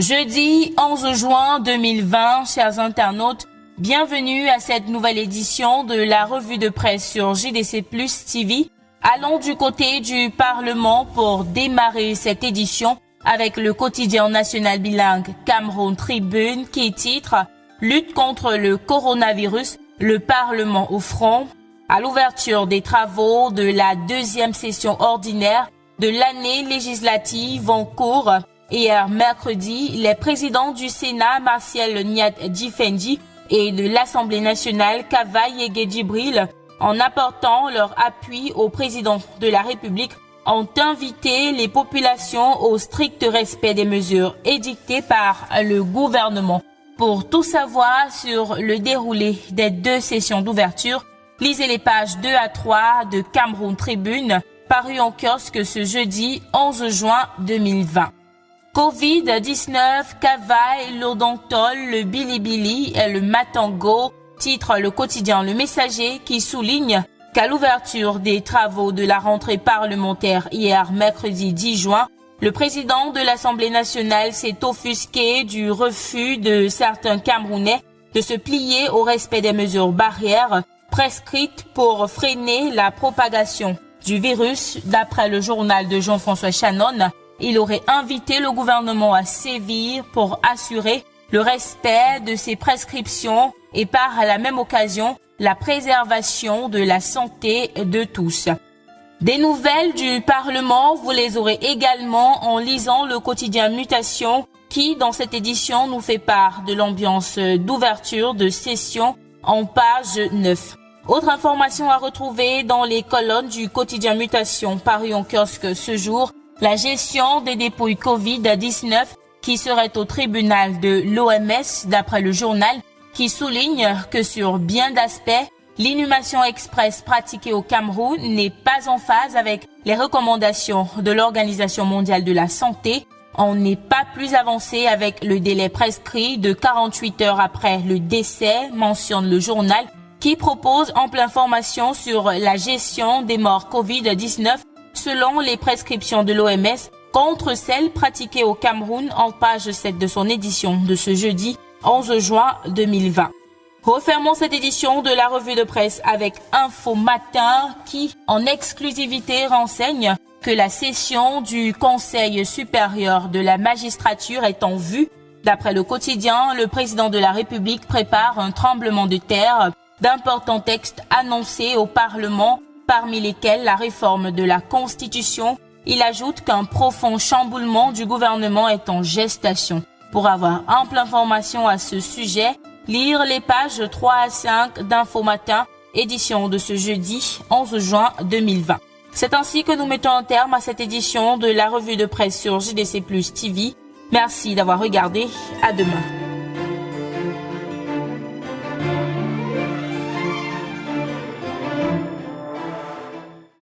Jeudi 11 juin 2020, chers internautes, bienvenue à cette nouvelle édition de la revue de presse sur JDC Plus TV. Allons du côté du Parlement pour démarrer cette édition avec le quotidien national bilingue Cameroun Tribune qui titre « Lutte contre le coronavirus, le Parlement au front ». À l'ouverture des travaux de la deuxième session ordinaire de l'année législative en cours, hier mercredi, les présidents du Sénat Martial Niat Djifendi et de l'Assemblée nationale Kavaï Yege Djibril, en apportant leur appui au président de la République, ont invité les populations au strict respect des mesures édictées par le gouvernement. Pour tout savoir sur le déroulé des deux sessions d'ouverture, lisez les pages 2 à 3 de Cameroun Tribune, paru en kiosque ce jeudi 11 juin 2020. Covid-19, Kavaï, l'odontol, le bilibili et le matango, titre le quotidien Le Messager qui souligne qu'à l'ouverture des travaux de la rentrée parlementaire hier mercredi 10 juin, le président de l'Assemblée nationale s'est offusqué du refus de certains Camerounais de se plier au respect des mesures barrières prescrites pour freiner la propagation du virus. D'après le journal de Jean-François Shannon, il aurait invité le gouvernement à sévir pour assurer le respect de ces prescriptions et par la même occasion la préservation de la santé de tous. Des nouvelles du Parlement, vous les aurez également en lisant le quotidien Mutation qui, dans cette édition, nous fait part de l'ambiance d'ouverture de session en page 9. Autre information à retrouver dans les colonnes du quotidien Mutation paru en kiosque ce jour, la gestion des dépouilles Covid-19 qui serait au tribunal de l'OMS d'après le journal qui souligne que sur bien d'aspects, l'inhumation express pratiquée au Cameroun n'est pas en phase avec les recommandations de l'Organisation mondiale de la santé. On n'est pas plus avancé avec le délai prescrit de 48 heures après le décès, mentionne le journal, qui propose ample information sur la gestion des morts Covid-19 selon les prescriptions de l'OMS contre celles pratiquées au Cameroun en page 7 de son édition de ce jeudi 11 juin 2020. Refermons cette édition de la revue de presse avec Info Matin qui, en exclusivité, renseigne que la session du Conseil supérieur de la magistrature est en vue. D'après le quotidien, le président de la République prépare un tremblement de terre d'importants textes annoncés au Parlement, parmi lesquels la réforme de la Constitution. Il ajoute qu'un profond chamboulement du gouvernement est en gestation. Pour avoir ample information à ce sujet, lire les pages 3 à 5 d'Info Matin, édition de ce jeudi 11 juin 2020. C'est ainsi que nous mettons un terme à cette édition de la revue de presse sur JDC Plus TV. Merci d'avoir regardé. À demain.